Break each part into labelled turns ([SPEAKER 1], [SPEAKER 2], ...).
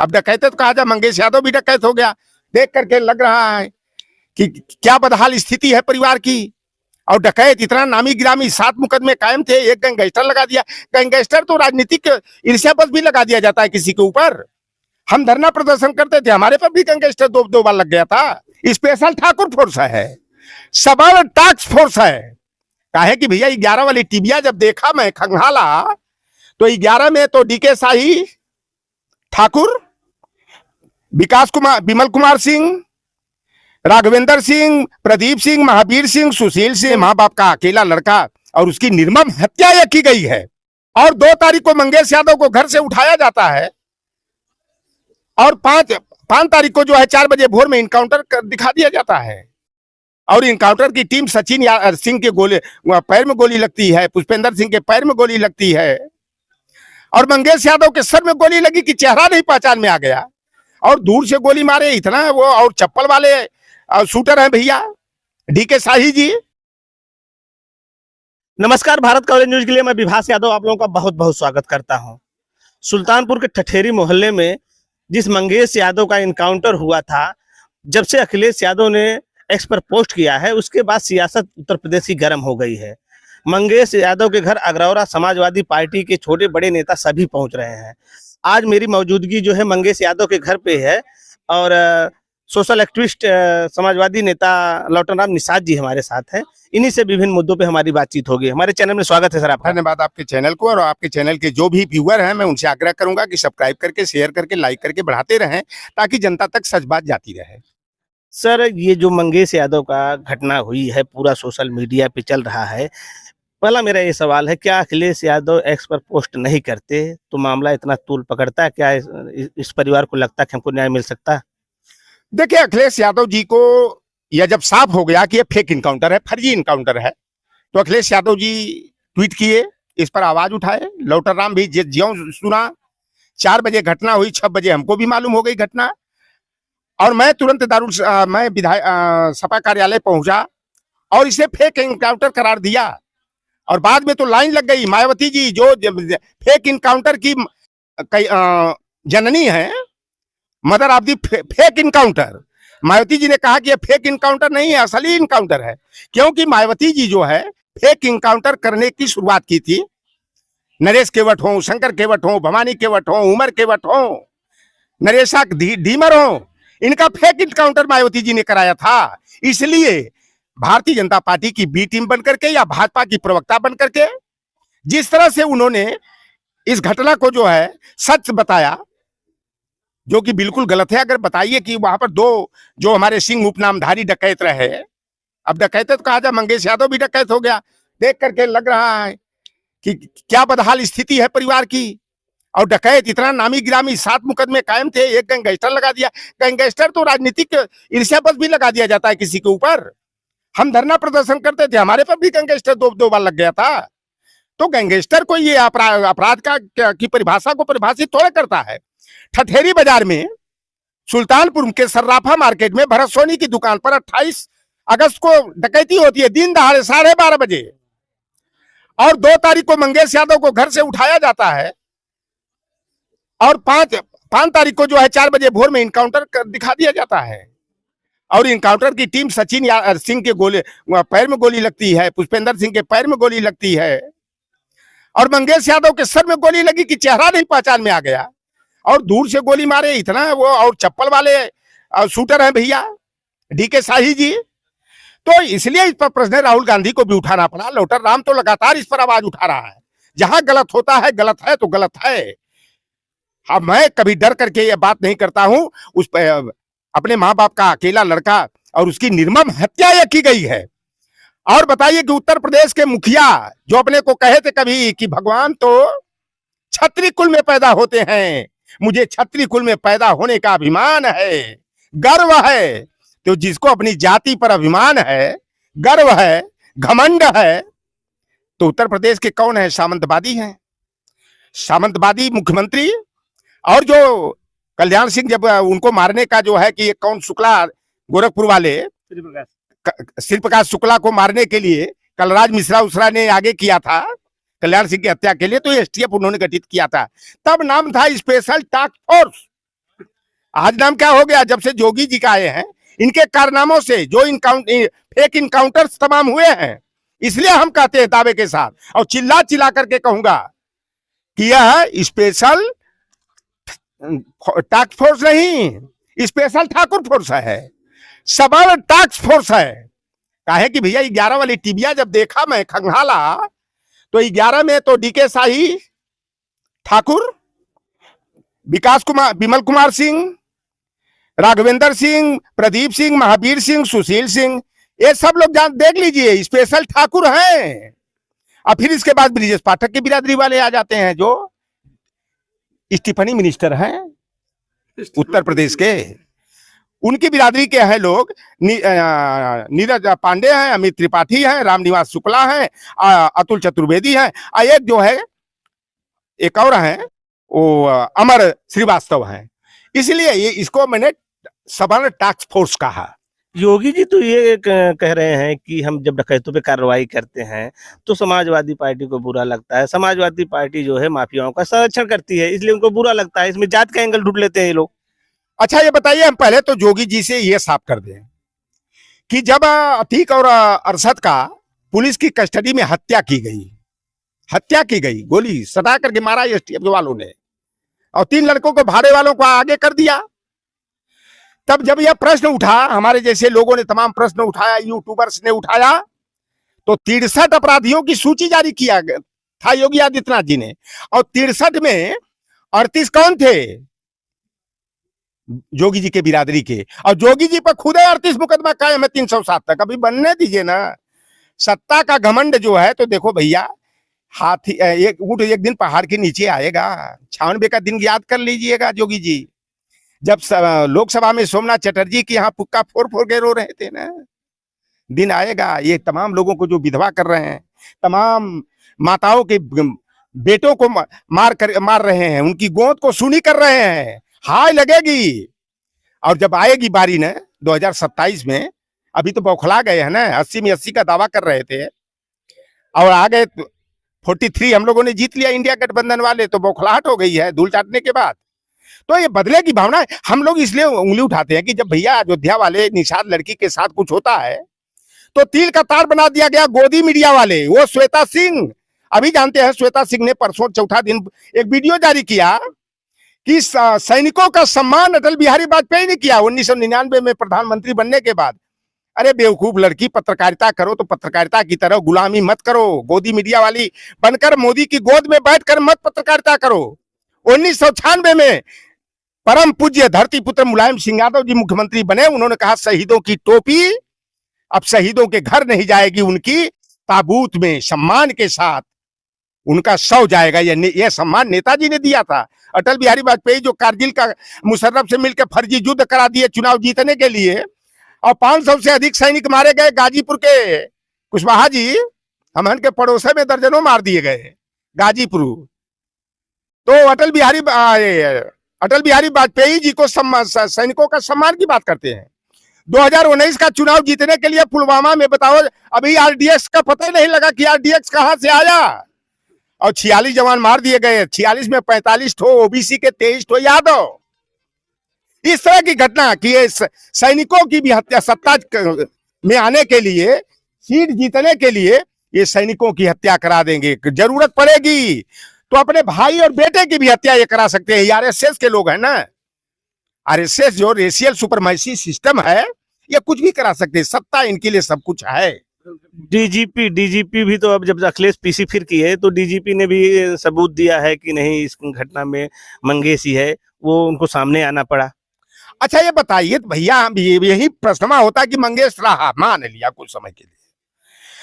[SPEAKER 1] अब डकैत तो कहा जा, मंगेश यादव भी डकैत हो गया। देख करके लग रहा है कि क्या बदहाल स्थिति है परिवार की। और डकैत इतना नामी गिरामी, 7 मुकदमे कायम थे, एक गैंगस्टर लगा दिया। गैंगस्टर तो राजनीतिक ईर्ष्या बस भी लगा दिया जाता है किसी के ऊपर। हम धरना प्रदर्शन करते थे, हमारे पर भी गैंगस्टर दो बार लग गया था। स्पेशल ठाकुर फोर्स है, सबल टास्क फोर्स है। काहे कि भैया 11 वाली टीबिया जब देखा मैं खंगाला, तो 11 में तो डीके शाही, ठाकुर, विकास कुमार, विमल कुमार सिंह, राघवेंद्र सिंह, प्रदीप सिंह, महावीर सिंह, सुशील सिंह, माँ बाप का अकेला लड़का, और उसकी निर्मम हत्या यह की गई है। और 2 तारीख को मंगेश यादव को घर से उठाया जाता है, और 5 तारीख को जो है 4 बजे भोर में इनकाउंटर दिखा दिया जाता है। और इनकाउंटर की टीम सचिन सिंह के पैर में गोली लगती है, पुष्पेंद्र सिंह के पैर में गोली लगती है, और मंगेश यादव के सर में गोली लगी कि चेहरा नहीं पहचान में आ गया। और दूर से गोली मारे इतना वो, और चप्पल वाले शूटर हैं भैया डीके शाही जी।
[SPEAKER 2] नमस्कार, भारत कवरेज न्यूज के लिए मैं विभास यादव आप लोगों का बहुत बहुत स्वागत करता हूं। सुल्तानपुर के ठठेरी मोहल्ले में जिस मंगेश यादव का इनकाउंटर हुआ था, जब से अखिलेश यादव ने एक्स पर पोस्ट किया है, उसके बाद सियासत उत्तर प्रदेश की गर्म हो गई है। मंगेश यादव के घर अग्रौरा समाजवादी पार्टी के छोटे बड़े नेता सभी पहुंच रहे हैं। आज मेरी मौजूदगी जो है मंगेश यादव के घर पे है, और सोशल एक्टिविस्ट समाजवादी नेता लौटन राम निषाद जी हमारे साथ हैं। इन्हीं से विभिन्न मुद्दों पे हमारी बातचीत होगी। हमारे चैनल में स्वागत है सर आपका।
[SPEAKER 1] धन्यवाद आपके चैनल को, और आपके चैनल के जो भी व्यूअर हैं, मैं उनसे आग्रह करूंगा कि सब्सक्राइब करके, शेयर करके, लाइक करके बढ़ाते रहें, ताकि जनता तक सच बात जाती रहे।
[SPEAKER 2] सर, ये जो मंगेश यादव का घटना हुई है, पूरा सोशल मीडिया पे चल रहा है। पहला मेरा ये सवाल है, क्या अखिलेश यादव एक्स पर पोस्ट नहीं करते तो मामला इतना तूल पकड़ता है? क्या इस परिवार को लगता है कि हमको न्याय मिल सकता है?
[SPEAKER 1] देखिए, अखिलेश यादव जी को यह जब साफ हो गया कि यह फेक इनकाउंटर है, फर्जी इनकाउंटर है, तो अखिलेश यादव जी ट्वीट किए, इस पर आवाज उठाए। लौटर राम भी ज्यों सुना, 4 बजे घटना हुई, 6 बजे हमको भी मालूम हो गई घटना, और मैं तुरंत मैं विधायक सपा कार्यालय पहुंचा और इसे फेक इनकाउंटर करार दिया। और बाद में तो लाइन लग गई। मायावती जी जो फेक इनकाउंटर की जननी है, mother of the fake encounter, Mayawati ji ने कहा कि यह फेक इनकाउंटर नहीं है, असली इनकाउंटर है। क्योंकि मायावती जी जो है फेक इनकाउंटर करने की शुरुआत की थी। नरेश केवट हो, शंकर केवट हो, भवानी केवट हो, उमर केवट हो, नरेशा डीमर हो, इनका फेक इनकाउंटर मायावती जी ने कराया था। इसलिए भारतीय जनता पार्टी की बी टीम बनकर के, या भाजपा की प्रवक्ता बनकर के, जिस तरह से उन्होंने इस घटना को जो है सच बताया, जो कि बिल्कुल गलत है। अगर बताइए कि वहां पर 2 जो हमारे सिंह उपनामधारी डकैत रहे, अब डकैत तो कहा जा, मंगेश यादव भी डकैत हो गया। देख करके लग रहा है कि क्या बदहाल स्थिति है परिवार की। और डकैत इतना नामी गिरामी, 7 मुकदमे कायम थे, एक गैंगस्टर लगा दिया। गैंगस्टर तो राजनीतिक ईर्ष्या बस भी लगा दिया जाता है किसी के ऊपर। हम धरना प्रदर्शन करते थे, हमारे पर भी गैंगस्टर दो बार लग गया था। तो गैंगस्टर को ये अपराध की परिभाषा को परिभाषित थोड़ा करता है। ठठेरी बाजार में, सुल्तानपुर के सर्राफा मार्केट में भरत सोनी की दुकान पर 28 अगस्त को डकैती होती है, दिन दहाड़े 12:30 बजे। और 2 तारीख को मंगेश यादव को घर से उठाया जाता है, और 5 तारीख को जो है 4 बजे भोर में इनकाउंटर दिखा दिया जाता है। और इनकाउंटर की टीम सचिन सिंह के पैर में गोली लगती है, पुष्पेंद्र सिंह के पैर में गोली लगती है, और मंगेश यादव के सर में गोली लगी कि चेहरा नहीं पहचान में आ गया। और दूर से गोली मारे इतना वो, और चप्पल वाले शूटर हैं भैया डीके शाही जी। तो इसलिए इस पर प्रश्न राहुल गांधी को भी उठाना पड़ा। लौटर राम तो लगातार इस पर आवाज उठा रहा है। जहां गलत होता है, गलत है तो गलत है। अब मैं कभी डर करके ये बात नहीं करता हूं। उस पर अपने माँ बाप का अकेला लड़का, और उसकी निर्मम हत्या यह की गई है। और बताइए कि उत्तर प्रदेश के मुखिया जो अपने को कहे थे कभी कि भगवान तो छत्री कुल में पैदा होते हैं, मुझे छत्री कुल में पैदा होने का अभिमान है, गर्व है। तो जिसको अपनी जाति पर अभिमान है, गर्व है, घमंड है, तो उत्तर प्रदेश के कौन है? सामंतवादी हैं, सामंतवादी मुख्यमंत्री। और जो कल्याण सिंह, जब उनको मारने का जो है कि ये कौन, शुक्ला, गोरखपुर वाले श्री प्रकाश शुक्ला को मारने के लिए कलराज मिश्रा उसरा ने आगे किया था कल्याण सिंह की हत्या के लिए, तो एसटीएफ उन्होंने गठित किया था। तब नाम था स्पेशल टास्क फोर्स। आज नाम क्या हो गया? जब से जोगी जी का आए हैं, इनके कारनामों से जो फेक इनकाउंटर्स तमाम हुए हैं, इसलिए हम कहते हैं दावे के साथ और चिल्ला चिल्ला करके कहूंगा कि यह स्पेशल टास्क फोर्स नहीं, स्पेशल ठाकुर फोर्स है, सबल टास्क फोर्स है। काहे कि भैया 11 वाली टीबिया जब देखा मैं खंगाला, तो 11 में तो डीके शाही, ठाकुर, विकास कुमार, विमल कुमार सिंह, राघवेंद्र सिंह, प्रदीप सिंह, महावीर सिंह, सुशील सिंह, ये सब लोग जान देख लीजिए स्पेशल ठाकुर हैं। और फिर इसके बाद ब्रिजेश पाठक की बिरादरी वाले आ जाते हैं, जो स्टीफनी मिनिस्टर हैं उत्तर प्रदेश के, उनकी बिरादरी के हैं लोग। नीरज पांडे हैं, अमित त्रिपाठी हैं, रामनिवास शुक्ला हैं, अतुल चतुर्वेदी हैं, एक जो है एक और हैं वो अमर श्रीवास्तव हैं। इसलिए ये इसको मैंने सबल टास्क फोर्स कहा।
[SPEAKER 2] योगी जी तो ये कह रहे हैं कि हम जब डकैतों पे कार्रवाई करते हैं तो समाजवादी पार्टी को बुरा लगता है, समाजवादी पार्टी जो है माफियाओं का संरक्षण करती है, इसलिए उनको बुरा लगता है। इसमें जात का एंगल ढूंढ लेते हैं ये लोग।
[SPEAKER 1] अच्छा ये बताइए, हम पहले तो जोगी जी से ये साफ कर दें कि जब अतीक और अरशद का पुलिस की कस्टडी में हत्या की गई, गोली सटा करके मारा एसटीएफ वालों ने, और 3 लड़कों को भाड़े वालों को आगे कर दिया। तब जब यह प्रश्न उठा, हमारे जैसे लोगों ने तमाम प्रश्न उठाया, यूट्यूबर्स ने उठाया, तो 63 अपराधियों की सूची जारी किया था योगी आदित्यनाथ जी ने, और 63 में 38 कौन थे? जोगी जी के बिरादरी के, और जोगी जी पर खुद 38 मुकदमा कायम है 307 तक। अभी बनने दीजिए ना। सत्ता का घमंड जो है, तो देखो भैया, हाथी एक दिन पहाड़ के नीचे आएगा। 96 का दिन याद कर लीजिएगा जोगी जी, जब लोकसभा में सोमनाथ चटर्जी की यहाँ पुक्का फोड़ फोड़ के रो रहे थे ना। दिन आएगा, ये तमाम लोगों को जो विधवा कर रहे हैं, तमाम माताओं के बेटों को मार रहे हैं, उनकी गोद को सूनी कर रहे हैं, हाय लगेगी। और जब आएगी बारी ना 2027 में, अभी तो बौखला गए हैं ना, 80 में 80 का दावा कर रहे थे और आ गए 43 हम लोगों ने जीत लिया, इंडिया गठबंधन वाले, तो बौखलाहट हो गई है धूल चाटने के बाद। तो ये बदले की भावना हम लोग इसलिए उंगली उठाते हैं कि जब भैया अयोध्या वाले निषाद लड़की के साथ कुछ होता है तो तिल का तार बना दिया गया गोदी मीडिया वाले, वो श्वेता सिंह। अभी जानते हैं श्वेता सिंह ने परसों चौथा दिन एक वीडियो जारी किया कि सैनिकों का सम्मान अटल बिहारी वाजपेयी ने किया 1999 में प्रधानमंत्री बनने के बाद। अरे बेवकूफ लड़की, पत्रकारिता करो तो पत्रकारिता की तरह गुलामी मत करो, गोदी मीडिया वाली बनकर मोदी की गोद में बैठकर मत पत्रकारिता करो। 1996 में परम पूज्य धरती पुत्र मुलायम सिंह यादव जी मुख्यमंत्री बने, उन्होंने कहा शहीदों की टोपी अब शहीदों के घर नहीं जाएगी, उनकी ताबूत में सम्मान के साथ उनका शव जाएगा। यह सम्मान नेताजी ने दिया था। अटल बिहारी वाजपेयी जो कारगिल का मुशर्रफ से मिलकर फर्जी युद्ध करा दिए चुनाव जीतने के लिए, और 500 से अधिक सैनिक मारे गए। गाजीपुर के कुशवाहा जी हमन के पड़ोसे में दर्जनों मार दिए गए गाजीपुर। तो अटल बिहारी वाजपेयी जी को सैनिकों का सम्मान की बात करते हैं। 2019 का चुनाव जीतने के लिए पुलवामा में बताओ, अभी आरडीएक्स का पता ही नहीं लगा कि आरडीएक्स कहां से आया, और 46 जवान मार दिए गए। 46 में 45 ठो ओबीसी के, 23 ठो यादव। इस तरह की घटना कि सैनिकों की भी हत्या, सत्ता में आने के लिए, सीट जीतने के लिए ये सैनिकों की हत्या करा देंगे। जरूरत पड़ेगी तो अपने भाई और बेटे की भी हत्या ये करा सकते हैं। आरएसएस के लोग हैं ना, आरएसएस जो रेशियल सुपरमेसी सिस्टम है, ये कुछ भी करा सकते हैं। सत्ता इनके लिए सब कुछ है।
[SPEAKER 2] डीजीपी भी तो अब जब अखिलेश पीसी फिर की है तो डीजीपी ने भी सबूत दिया है कि नहीं इस घटना में मंगेशी है, वो उनको सामने आना पड़ा।
[SPEAKER 1] अच्छा ये बताइए भैया, यही प्रश्न होता कि मंगेश रहा, मान लिया कुछ समय के लिए,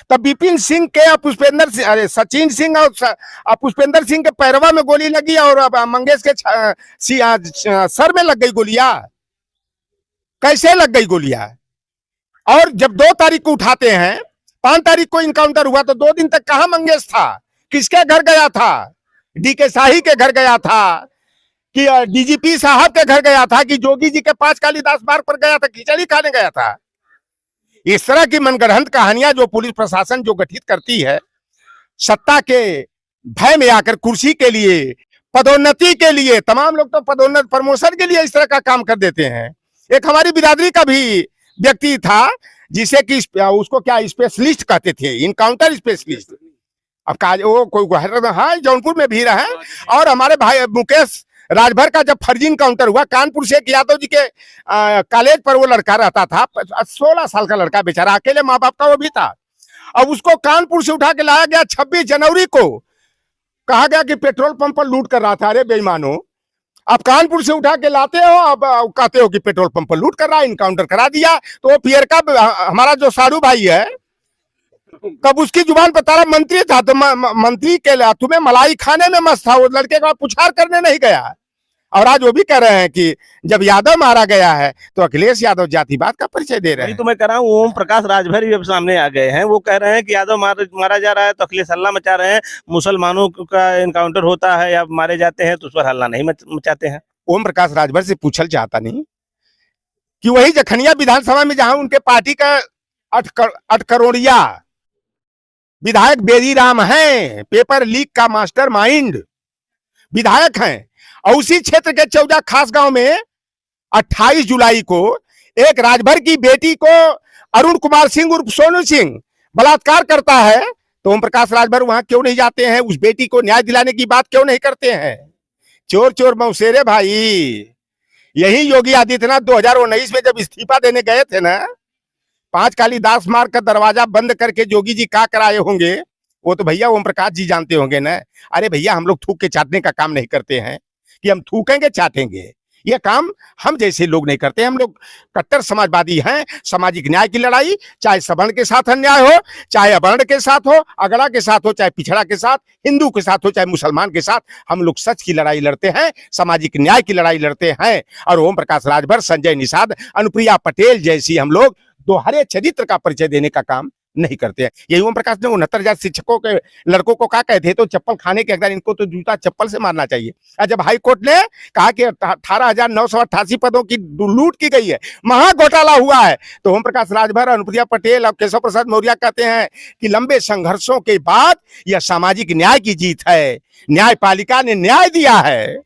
[SPEAKER 1] तब विपिन सिंह के पुष्पेंद्र सिंह, अरे सचिन सिंह और पुष्पेंद्र सिंह के पैरवा में गोली लगी और मंगेश के सर में लग गई गोलियां। कैसे लग गई गोलियां? और जब 2 तारीख को उठाते हैं, 5 तारीख को इनकाउंटर हुआ, तो 2 दिन तक कहां मंगेश था? किसके घर गया था? डीके शाही के घर गया था कि डीजीपी साहब के घर गया था कि जोगी जी के पास कालिदास मार्ग पर गया था, खिचड़ी खाने गया था? इस तरह की मनगढ़ंत कहानियां जो पुलिस प्रशासन जो गठित करती है, सत्ता के भय में आकर, कुर्सी के लिए, पदोन्नति के लिए, तमाम लोग तो पदोन्नत प्रमोशन के लिए इस तरह का काम कर देते हैं। एक हमारी बिरादरी का भी व्यक्ति था जिसे कि उसको क्या स्पेशलिस्ट कहते थे, इनकाउंटर स्पेशलिस्ट। अब वो कोई हाँ जौनपुर में भी रहा है। और हमारे भाई मुकेश राजभर का जब फर्जी इनकाउंटर हुआ, कानपुर से एक यादव जी के कॉलेज पर वो लड़का रहता था, 16 साल का लड़का बेचारा, अकेले माँ बाप का वो भी था। अब उसको कानपुर से उठा के लाया गया 26 जनवरी को, कहा गया कि पेट्रोल पंप पर लूट कर रहा था। अरे बेईमानो, आप कानपुर से उठा के लाते हो, अब कहते हो कि पेट्रोल पंप पर लूट कर रहा है, इनकाउंटर करा दिया। तो वो पियर का हमारा जो सारू भाई है, तब उसकी जुबान पर तारा मंत्री था, तो मंत्री के तुम्हें मलाई खाने में मस्त था, वो लड़के का पुछार करने नहीं गया। और आज वो भी कह रहे हैं कि जब यादव मारा गया है तो अखिलेश यादव जातिवाद का परिचय दे रहे हैं।
[SPEAKER 2] तो मैं कह रहा हूँ ओम प्रकाश राजभर भी अब सामने आ गए हैं। वो कह रहे हैं कि यादव मारा जा रहा है तो अखिलेश हल्ला मचा रहे हैं, मुसलमानों का इनकाउंटर होता है या मारे जाते हैं तो उस पर हल्ला नहीं मचाते हैं।
[SPEAKER 1] ओम प्रकाश राजभर से पूछल चाहता नहीं कि वही जखनिया विधानसभा में जहां उनके पार्टी का 8 करोड़िया विधायक बेदी राम है, पेपर लीक का मास्टर माइंड विधायक हैं, और उसी क्षेत्र के चौजा खास गांव में 28 जुलाई को एक राजभर की बेटी को अरुण कुमार सिंह उर्फ सोनू सिंह बलात्कार करता है, तो ओम प्रकाश राजभर वहां क्यों नहीं जाते हैं? उस बेटी को न्याय दिलाने की बात क्यों नहीं करते हैं? चोर चोर मौसेरे भाई। यही योगी आदित्यनाथ 2019 में जब इस्तीफा देने गए थे ना, 5 कालीदास मार्ग का दरवाजा बंद करके जोगी जी क्या कराए होंगे, वो तो भैया ओम प्रकाश जी जानते होंगे ना। अरे भैया, हम लोग थूक के चाटने का काम नहीं करते हैं कि हम थूकेंगे चाटेंगे, ये काम हम जैसे लोग नहीं करते। हम लोग कट्टर समाजवादी हैं। सामाजिक न्याय की लड़ाई, चाहे सवर्ण के साथ अन्याय हो, चाहे अवर्ण के साथ हो, अगड़ा के साथ हो, चाहे पिछड़ा के साथ, हिंदू के साथ हो, चाहे मुसलमान के साथ, हम लोग सच की लड़ाई लड़ते हैं, सामाजिक न्याय की लड़ाई लड़ते हैं। और ओम प्रकाश राजभर, संजय निषाद, अनुप्रिया पटेल जैसी हम लोग दोहरे चरित्र का परिचय देने का काम नहीं करते हैं। यही ओम प्रकाश ने 69,000 शिक्षकों के लड़कों को कहा कहते तो चप्पल खाने के अगर इनको तो जूता चप्पल से मारना चाहिए। जब हाई कोर्ट ने कहा कि 18,988 पदों की लूट की गई है, महा घोटाला हुआ है, तो ओम प्रकाश राजभर, अनुप्रिया पटेल और केशव प्रसाद मौर्य कहते हैं कि लंबे संघर्षों के बाद यह सामाजिक न्याय की जीत है, न्यायपालिका ने न्याय दिया है।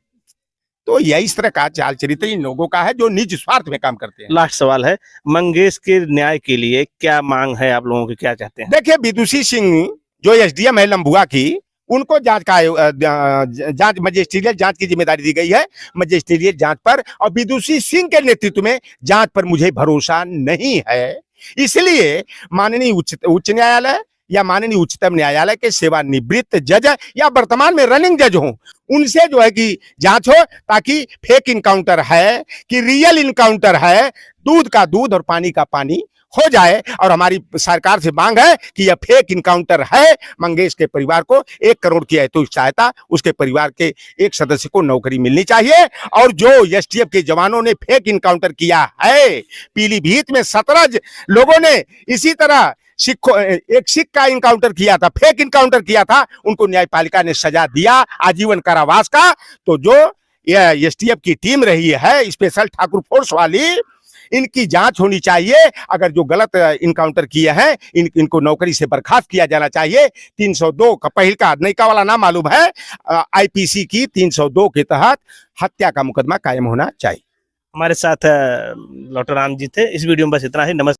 [SPEAKER 1] तो यह इस तरह का चाल चरित्र इन लोगों का है जो निज स्वार्थ में काम करते हैं।
[SPEAKER 2] लास्ट सवाल है, मंगेश के न्याय के लिए क्या मांग है आप लोगों की, क्या चाहते हैं?
[SPEAKER 1] देखिए, विदुषी सिंह जो एसडीएम है लंबुआ की, उनको जांच मजिस्ट्रियल जांच की जिम्मेदारी दी गई है, मजिस्ट्रियल जांच पर, और विदुषी सिंह के नेतृत्व में जांच पर मुझे भरोसा नहीं है। इसलिए माननीय उच्च न्यायालय या माननीय उच्चतम न्यायालय के सेवानिवृत्त जज या वर्तमान में रनिंग जज हों, उनसे जो है कि जांच हो, ताकि फेक इनकाउंटर है कि रियल इनकाउंटर है, दूध का दूध और पानी का पानी हो जाए। और हमारी सरकार से मांग है कि यह फेक इनकाउंटर है। मंगेश के परिवार को 1 करोड़ की आर्थिक सहायता, उसके परिवार के एक सदस्य को नौकरी मिलनी चाहिए। और जो एसटीएफ के जवानों ने फेक इनकाउंटर किया है, पीलीभीत में 17 लोगों ने इसी तरह एक सिख का इनकाउंटर किया था, फेक इनकाउंटर किया था, उनको न्यायपालिका ने सजा दिया आजीवन कारावास का। तो जो यह एसटीएफ की टीम रही है स्पेशल ठाकुर फोर्स वाली, इनकी जांच होनी चाहिए। अगर जो गलत इनकाउंटर किए हैं इनको नौकरी से बर्खास्त किया जाना चाहिए। 302 का पहल का नयका वाला नाम मालूम है, आईपीसी की 302 के तहत हत्या का मुकदमा कायम होना चाहिए।
[SPEAKER 2] हमारे साथ डॉक्टर राम जी थे। इस वीडियो में बस इतना ही। नमस्कार।